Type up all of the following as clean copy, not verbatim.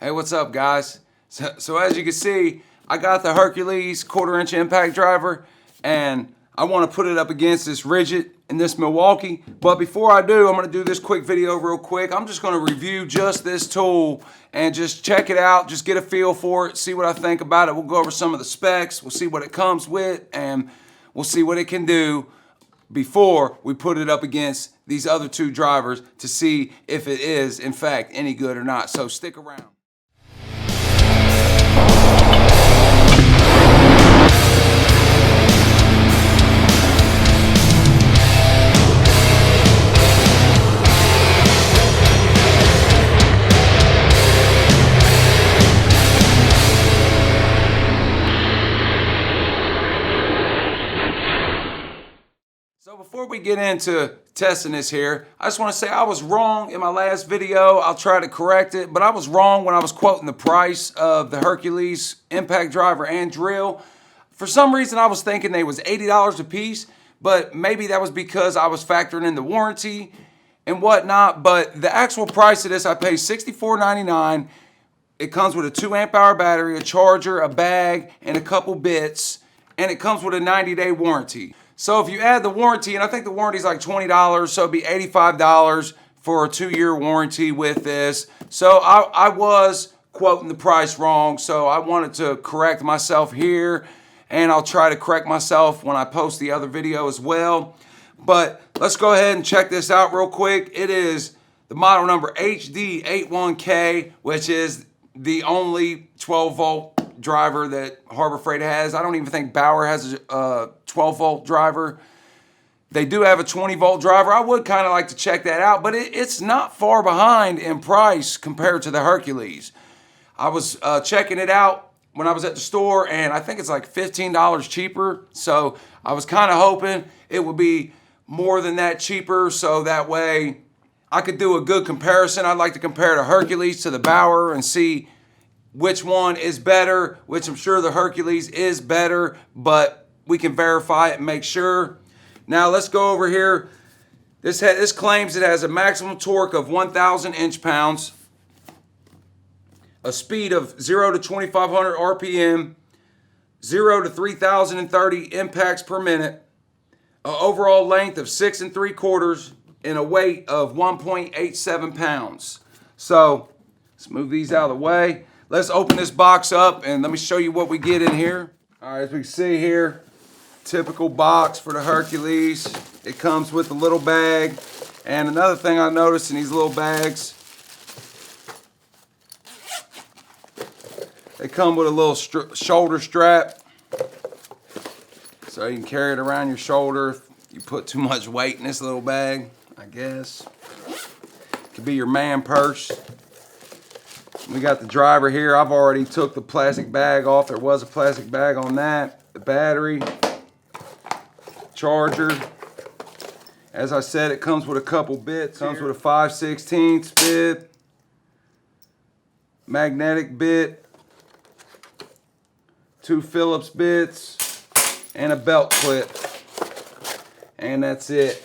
Hey, what's up, guys? So as you can see, I got the Hercules 1/4-inch impact driver, and I want to put it up against this Ridgid and this Milwaukee. But before I do, I'm going to do this quick video real quick. I'm just going to review just this tool and just check it out, just get a feel for it, see what I think about it. We'll go over some of the specs, we'll see what it comes with, and we'll see what it can do before we put it up against these other two drivers to see if it is, in fact, any good or not. So stick around. So before we get into testing this here, I just want to say I was wrong in my last video. I'll try to correct it, but I was wrong when I was quoting the price of the Hercules impact driver and drill. For some reason, I was thinking they was $80 a piece, but maybe that was because I was factoring in the warranty and whatnot. But the actual price of this, I paid $64.99. It comes with a 2 amp hour battery, a charger, a bag, and a couple bits, and it comes with a 90-day warranty. So if you add the warranty, and I think the warranty is like $20, so it'd be $85 for a 2-year warranty with this. So I was quoting the price wrong, so I wanted to correct myself here, and I'll try to correct myself when I post the other video as well. But let's go ahead and check this out real quick. It is the model number HD81K, which is the only 12-volt driver that Harbor Freight has. I don't even think Bauer has a 12-volt driver. They do have a 20-volt driver. I would kind of like to check that out, but it's not far behind in price compared to the Hercules. I was checking it out when I was at the store, and I think it's like $15 cheaper. So I was kind of hoping it would be more than that cheaper, so that way I could do a good comparison. I'd like to compare the Hercules to the Bauer and see which one is better, which I'm sure the Hercules is better, but we can verify it and make sure. Now let's go over here. This claims it has a maximum torque of 1,000 inch-pounds, a speed of 0 to 2,500 RPM, 0 to 3,030 impacts per minute, an overall length of 6 3/4, and a weight of 1.87 pounds. So let's move these out of the way. Let's open this box up and let me show you what we get in here. All right, as we can see here, typical box for the Hercules. It comes with a little bag. And another thing I noticed in these little bags, they come with a little shoulder strap. So you can carry it around your shoulder if you put too much weight in this little bag, I guess. It could be your man purse. We got the driver here. I've already took the plastic bag off. There was a plastic bag on that. The battery, charger. As I said, it comes with a couple bits. Comes with a 5/16 bit, magnetic bit, 2 Phillips bits, and a belt clip. And that's it.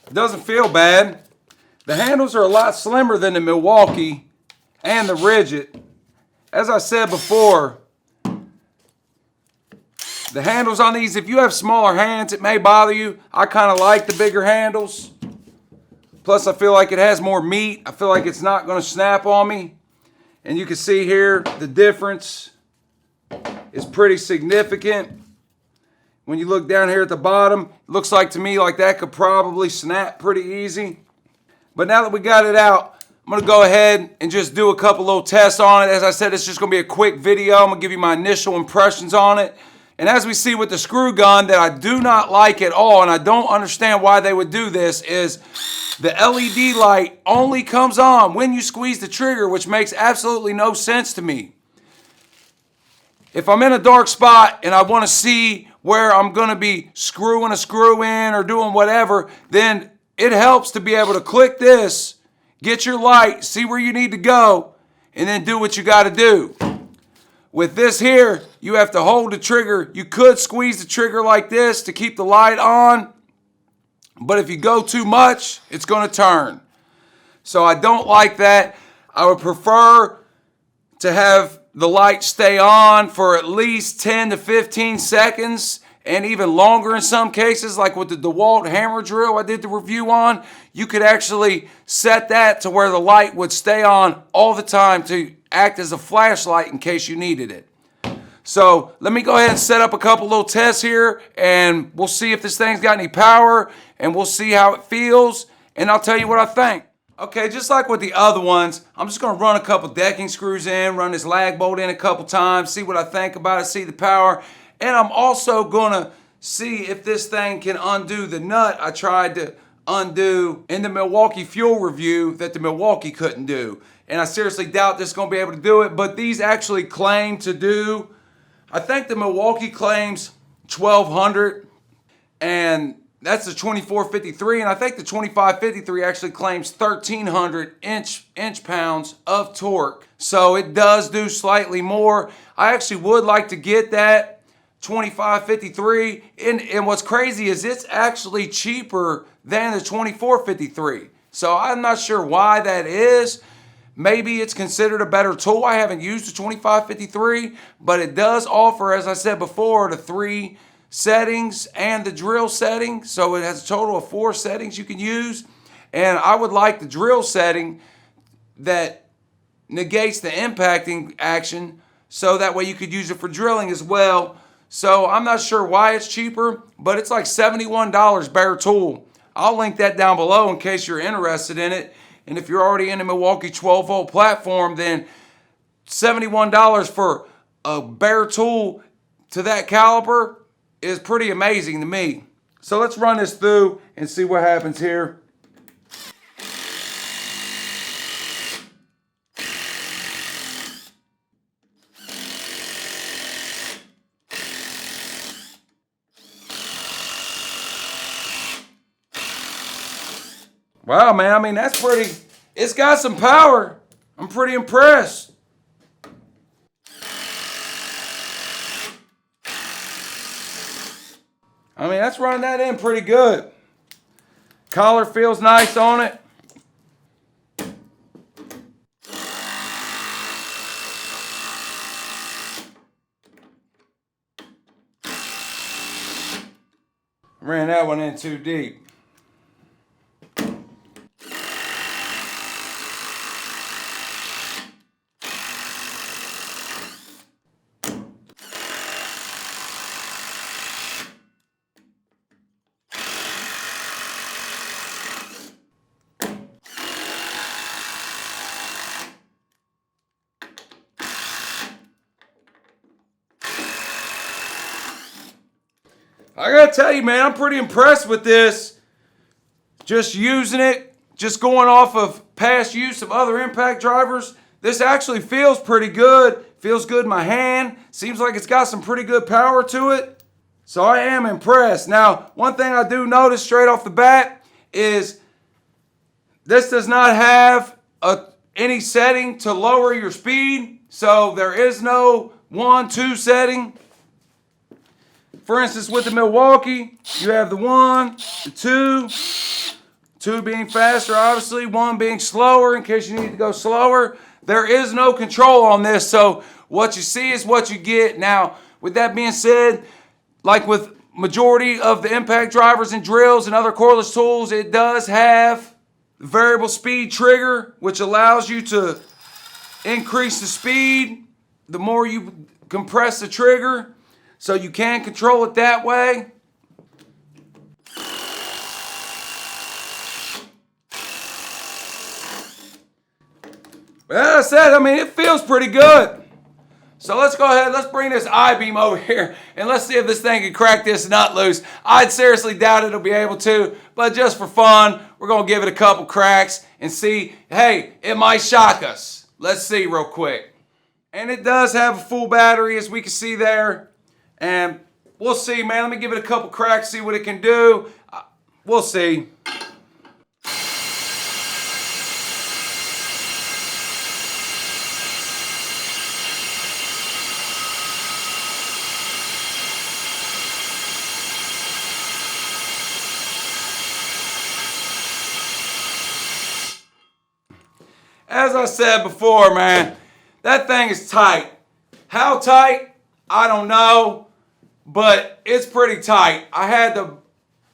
It doesn't feel bad. The handles are a lot slimmer than the Milwaukee and the Ridgid. As I said before, the handles on these, if you have smaller hands, it may bother you. I kind of like the bigger handles. Plus, I feel like it has more meat. I feel like it's not going to snap on me. And you can see here, the difference is pretty significant. When you look down here at the bottom, it looks like to me like that could probably snap pretty easy. But now that we got it out, I'm going to go ahead and just do a couple little tests on it. As I said, it's just going to be a quick video. I'm going to give you my initial impressions on it. And as we see with the screw gun that I do not like at all, and I don't understand why they would do this, is the LED light only comes on when you squeeze the trigger, which makes absolutely no sense to me. If I'm in a dark spot and I want to see where I'm going to be screwing a screw in or doing whatever, then it helps to be able to click this, get your light, see where you need to go, and then do what you got to do. With this here, you have to hold the trigger. You could squeeze the trigger like this to keep the light on, but if you go too much, it's going to turn. So I don't like that. I would prefer to have the light stay on for at least 10 to 15 seconds and even longer in some cases, like with the DeWalt hammer drill I did the review on. You could actually set that to where the light would stay on all the time to act as a flashlight in case you needed it. So let me go ahead and set up a couple little tests here, and we'll see if this thing's got any power, and we'll see how it feels, and I'll tell you what I think. Okay, just like with the other ones, I'm just going to run a couple decking screws in, run this lag bolt in a couple times, see what I think about it, see the power. And I'm also going to see if this thing can undo the nut I tried to undo in the Milwaukee fuel review that the Milwaukee couldn't do. And I seriously doubt this is going to be able to do it, but these actually claim to do. I think the Milwaukee claims 1200, and that's the 2453, and I think the 2553 actually claims 1300 inch pounds of torque. So it does do slightly more. I actually would like to get that 2553, and what's crazy is it's actually cheaper than the 2453. So I'm not sure why that is. Maybe it's considered a better tool. I haven't used the 2553, but it does offer, as I said before, the 3 settings and the drill setting. So it has a total of 4 settings you can use. And I would like the drill setting that negates the impacting action, so that way you could use it for drilling as well. So I'm not sure why it's cheaper, but it's like $71 bare tool. I'll link that down below in case you're interested in it. And if you're already in the Milwaukee 12-volt platform, then $71 for a bare tool to that caliber is pretty amazing to me. So let's run this through and see what happens here. Wow, man, I mean, that's pretty, it's got some power. I'm pretty impressed. I mean, that's running that in pretty good. Collar feels nice on it. Ran that one in too deep. I gotta tell you, man, I'm pretty impressed with this. Just using it, just going off of past use of other impact drivers, this actually feels pretty good. Feels good in my hand. Seems like it's got some pretty good power to it. So I am impressed. Now, one thing I do notice straight off the bat is this does not have any setting to lower your speed. So there is no 1, 2 setting. For instance, with the Milwaukee, you have the 1, the 2 being faster, obviously, 1 being slower in case you need to go slower. There is no control on this, so what you see is what you get. Now, with that being said, like with majority of the impact drivers and drills and other cordless tools, it does have the variable speed trigger, which allows you to increase the speed the more you compress the trigger. So you can control it that way. Well, as I said, I mean, it feels pretty good. So let's go ahead, let's bring this I-beam over here, and let's see if this thing can crack this nut loose. I'd seriously doubt it'll be able to, but just for fun, we're going to give it a couple cracks and see, hey, it might shock us. Let's see real quick. And it does have a full battery, as we can see there. And we'll see, man. Let me give it a couple cracks, see what it can do. We'll see. as I said before, man, that thing is tight. How tight? I don't know, but it's pretty tight. I had the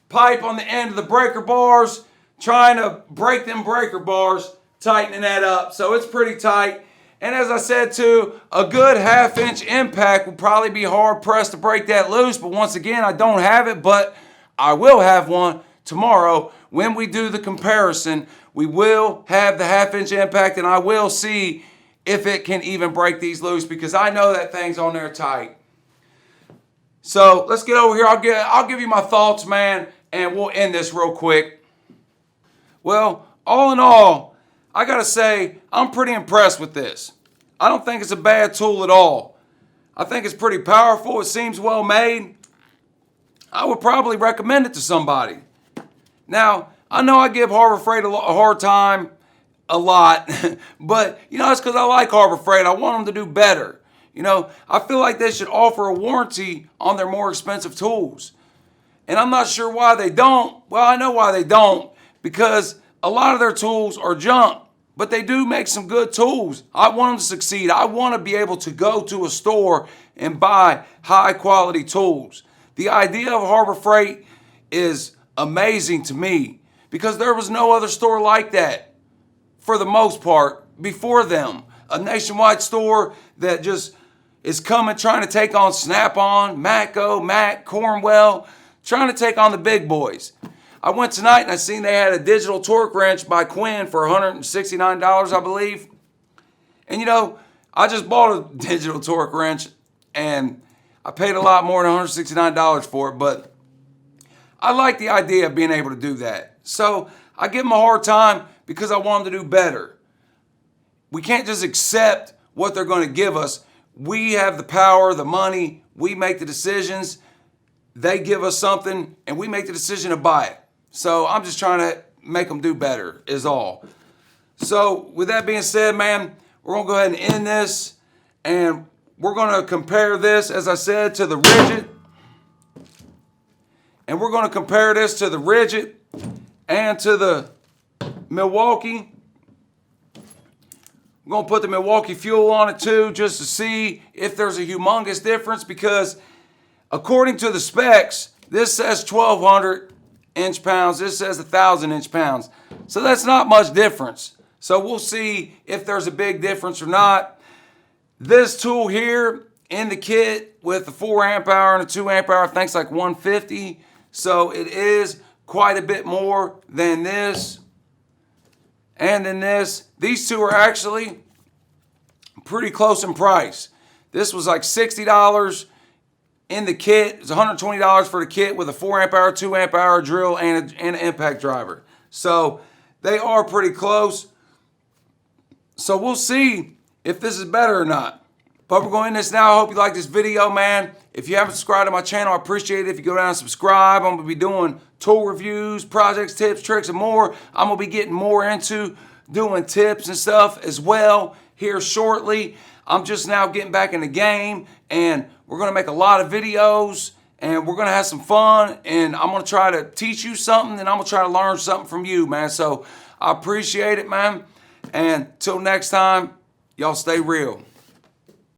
pipe on the end of the breaker bars, trying to break them breaker bars, tightening that up. So it's pretty tight. And as I said too, a good 1/2 inch impact would probably be hard pressed to break that loose. But once again, I don't have it, but I will have one tomorrow. When we do the comparison, we will have the 1/2 inch impact, and I will see if it can even break these loose, because I know that thing's on there tight. So let's get over here. I'll give you my thoughts, man, and we'll end this real quick. Well, all in all, I gotta say, I'm pretty impressed with this. I don't think it's a bad tool at all. I think it's pretty powerful. It seems well made. I would probably recommend it to somebody. Now, I know I give Harbor Freight a hard time a lot, but it's because I like Harbor Freight. I want them to do better. I feel like they should offer a warranty on their more expensive tools. And I'm not sure why they don't. Well, I know why they don't, because a lot of their tools are junk, but they do make some good tools. I want them to succeed. I want to be able to go to a store and buy high quality tools. The idea of Harbor Freight is amazing to me, because there was no other store like that for the most part before them. A nationwide store that just is coming, trying to take on Snap-on, Matco, Mac, Cornwell, trying to take on the big boys. I went tonight and I seen they had a digital torque wrench by Quinn for $169, I believe. And I just bought a digital torque wrench and I paid a lot more than $169 for it, but I like the idea of being able to do that. So I give them a hard time because I want them to do better. We can't just accept what they're going to give us. We have the power, the money, we make the decisions. They give us something and we make the decision to buy it. So I'm just trying to make them do better is all. So with that being said, man, we're going to go ahead and end this, and we're going to compare this, as I said, to the Ridgid. And we're going to compare this to the Ridgid and to the Milwaukee. We're going to put the Milwaukee fuel on it too, just to see if there's a humongous difference, because according to the specs, this says 1,200 inch-pounds. This says 1,000 inch-pounds. So that's not much difference. So we'll see if there's a big difference or not. This tool here in the kit with the 4 amp hour and a 2 amp hour, I think it's like 150. So it is quite a bit more than this and then this. These two are actually pretty close in price. This was like $60 in the kit. It's $120 for the kit with a 4 amp hour, 2 amp hour drill and an impact driver. So they are pretty close. So we'll see if this is better or not. But we're going to end this now. I hope you like this video, man. If you haven't subscribed to my channel, I appreciate it if you go down and subscribe. I'm going to be doing tool reviews, projects, tips, tricks, and more. I'm going to be getting more into doing tips and stuff as well here shortly. I'm just now getting back in the game, and we're going to make a lot of videos, and we're going to have some fun, and I'm going to try to teach you something, and I'm going to try to learn something from you, man. So I appreciate it, man. And till next time, y'all stay real.